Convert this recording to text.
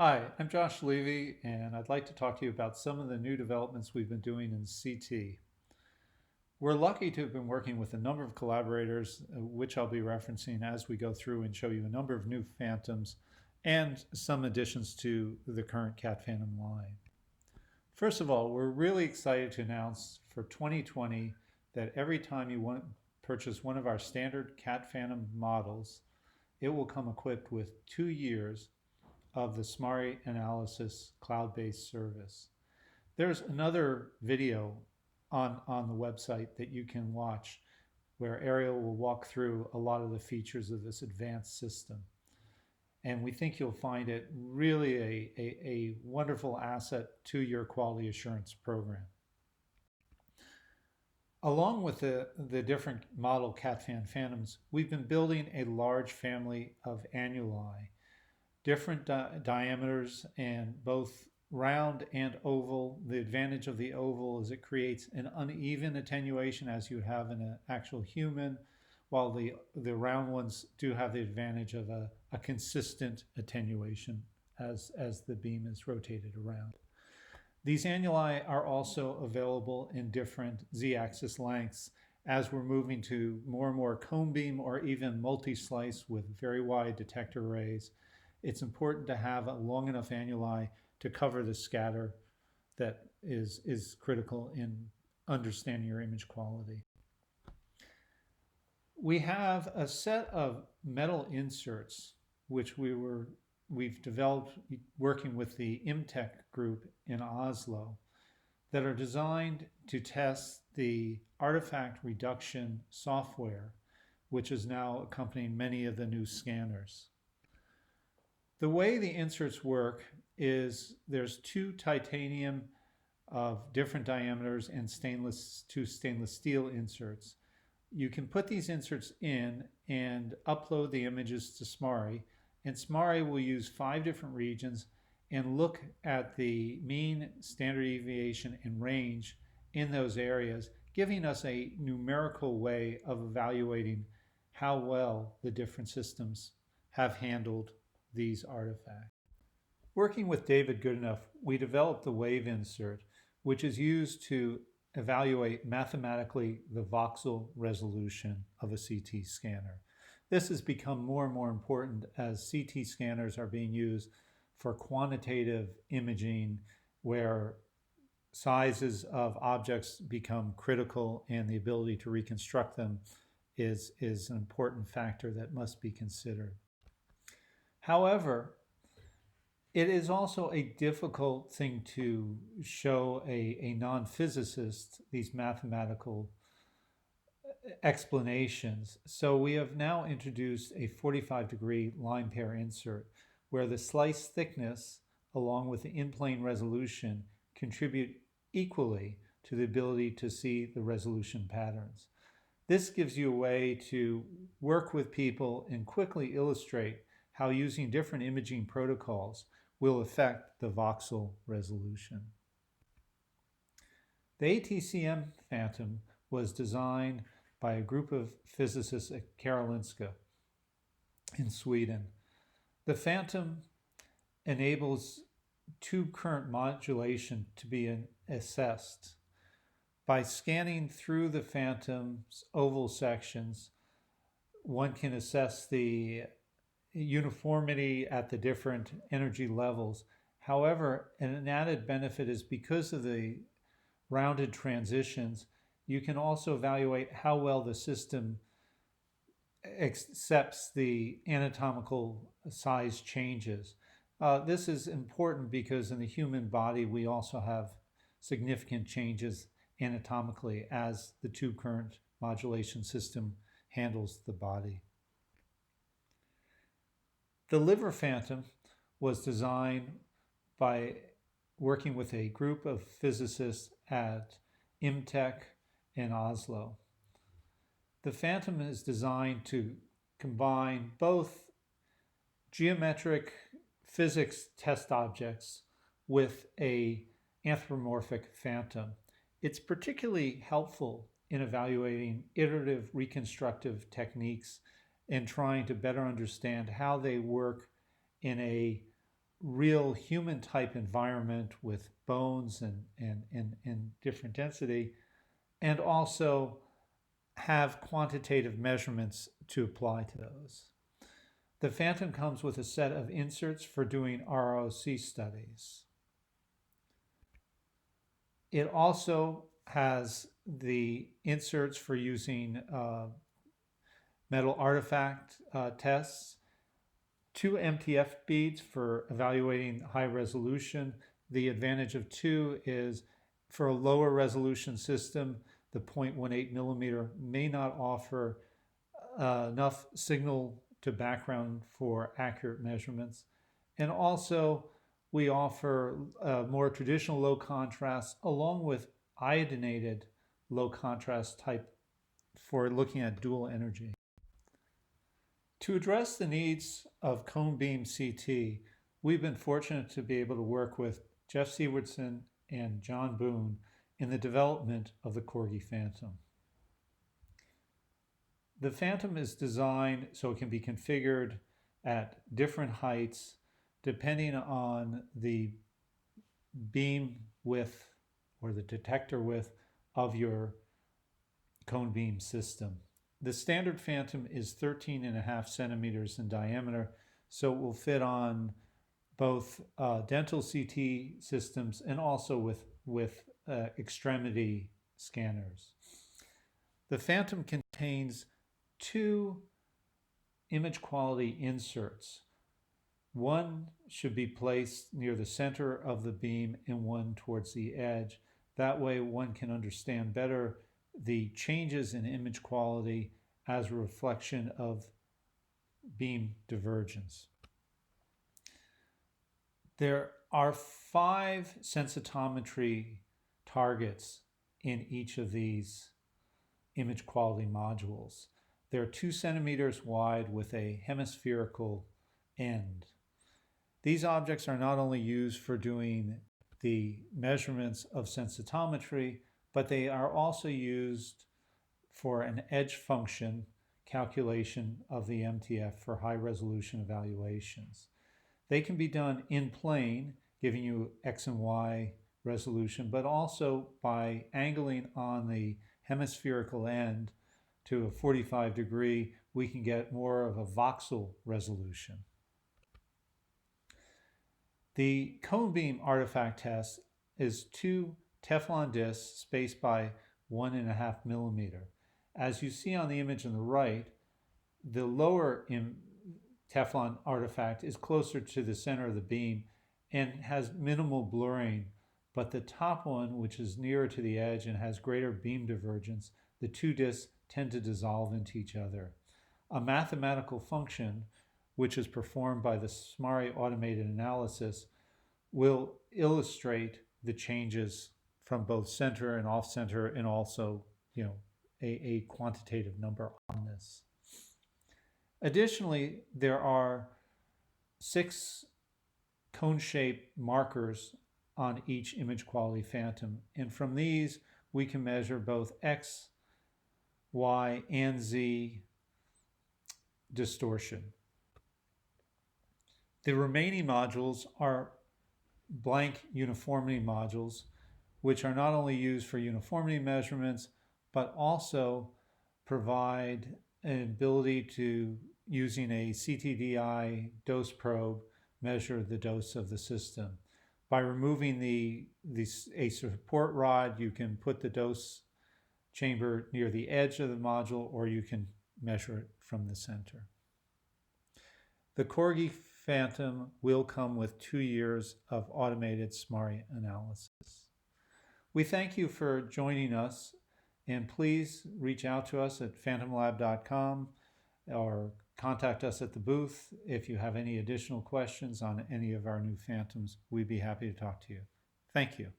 Hi, I'm Josh Levy, and I'd like to talk to you about some of the new developments we've been doing in CT. We're lucky to have been working with a number of collaborators, which I'll be referencing as we go through and show you a number of new Phantoms and some additions to the current Cat Phantom line. First of all, we're really excited to announce for 2020 that every time you purchase one of our standard Cat Phantom models, it will come equipped with 2 years of the SMARI Analysis cloud-based service. There's another video on the website that you can watch where Ariel will walk through a lot of the features of this advanced system. And we think you'll find it really a wonderful asset to your quality assurance program. Along with the different model CatFan Phantoms, we've been building a large family of annuli, different diameters and both round and oval. The advantage of the oval is it creates an uneven attenuation as you have in an actual human, while the round ones do have the advantage of a consistent attenuation as the beam is rotated around. These annuli are also available in different z-axis lengths as we're moving to more and more cone beam or even multi-slice with very wide detector arrays. It's important to have a long enough annuli to cover the scatter that is critical in understanding your image quality. We have a set of metal inserts which we've developed working with the IMTech group in Oslo that are designed to test the artifact reduction software, which is now accompanying many of the new scanners. The way the inserts work is there's two titanium of different diameters and two stainless steel inserts. You can put these inserts in and upload the images to SMARI, and SMARI will use 5 different regions and look at the mean, standard deviation, and range in those areas, giving us a numerical way of evaluating how well the different systems have handled these artifacts. Working with David Goodenough, we developed the wave insert, which is used to evaluate mathematically the voxel resolution of a CT scanner. This has become more and more important as CT scanners are being used for quantitative imaging where sizes of objects become critical and the ability to reconstruct them is an important factor that must be considered. However, it is also a difficult thing to show a non-physicist these mathematical explanations. So we have now introduced a 45-degree line pair insert where the slice thickness along with the in-plane resolution contribute equally to the ability to see the resolution patterns. This gives you a way to work with people and quickly illustrate how using different imaging protocols will affect the voxel resolution. The ATCM Phantom was designed by a group of physicists at Karolinska in Sweden. The Phantom enables tube current modulation to be assessed. By scanning through the Phantom's oval sections, one can assess the uniformity at the different energy levels. However, an added benefit is because of the rounded transitions, you can also evaluate how well the system accepts the anatomical size changes. This is important because in the human body, we also have significant changes anatomically as the tube current modulation system handles the body. The Liver Phantom was designed by working with a group of physicists at IMTech in Oslo. The Phantom is designed to combine both geometric physics test objects with an anthropomorphic phantom. It's particularly helpful in evaluating iterative reconstructive techniques and trying to better understand how they work in a real human type environment with bones and different density, and also have quantitative measurements to apply to those. The Phantom comes with a set of inserts for doing ROC studies. It also has the inserts for using metal artifact tests, 2 MTF beads for evaluating high resolution. The advantage of 2 is for a lower resolution system, the 0.18 millimeter may not offer enough signal to background for accurate measurements. And also, we offer more traditional low contrast along with iodinated low contrast type for looking at dual energy. To address the needs of cone beam CT, we've been fortunate to be able to work with Jeff Sewardson and John Boone in the development of the Corgi Phantom. The Phantom is designed so it can be configured at different heights depending on the beam width or the detector width of your cone beam system. The standard Phantom is 13.5 centimeters in diameter, so it will fit on both dental CT systems and also with extremity scanners. The Phantom contains 2 image quality inserts. One should be placed near the center of the beam and one towards the edge. That way one can understand better the changes in image quality as a reflection of beam divergence. There are 5 sensitometry targets in each of these image quality modules. They're 2 centimeters wide with a hemispherical end. These objects are not only used for doing the measurements of sensitometry, but they are also used for an edge function calculation of the MTF for high resolution evaluations. They can be done in plane, giving you X and Y resolution, but also by angling on the hemispherical end to a 45 degree, we can get more of a voxel resolution. The cone beam artifact test is 2 Teflon discs spaced by 1.5 millimeter. As you see on the image on the right, the lower Teflon artifact is closer to the center of the beam and has minimal blurring, but the top one, which is nearer to the edge and has greater beam divergence, the 2 discs tend to dissolve into each other. A mathematical function, which is performed by the SMARI automated analysis, will illustrate the changes from both center and off center, and also, a quantitative number on this. Additionally, there are 6 cone-shaped markers on each image quality Phantom, and from these we can measure both X, Y, and Z distortion. The remaining modules are blank uniformity modules, which are not only used for uniformity measurements, but also provide an ability to, using a CTDI dose probe, measure the dose of the system. By removing a support rod, you can put the dose chamber near the edge of the module, or you can measure it from the center. The Corgi Phantom will come with 2 years of automated SMARI analysis. We thank you for joining us, and please reach out to us at phantomlab.com or contact us at the booth if you have any additional questions on any of our new Phantoms. We'd be happy to talk to you. Thank you.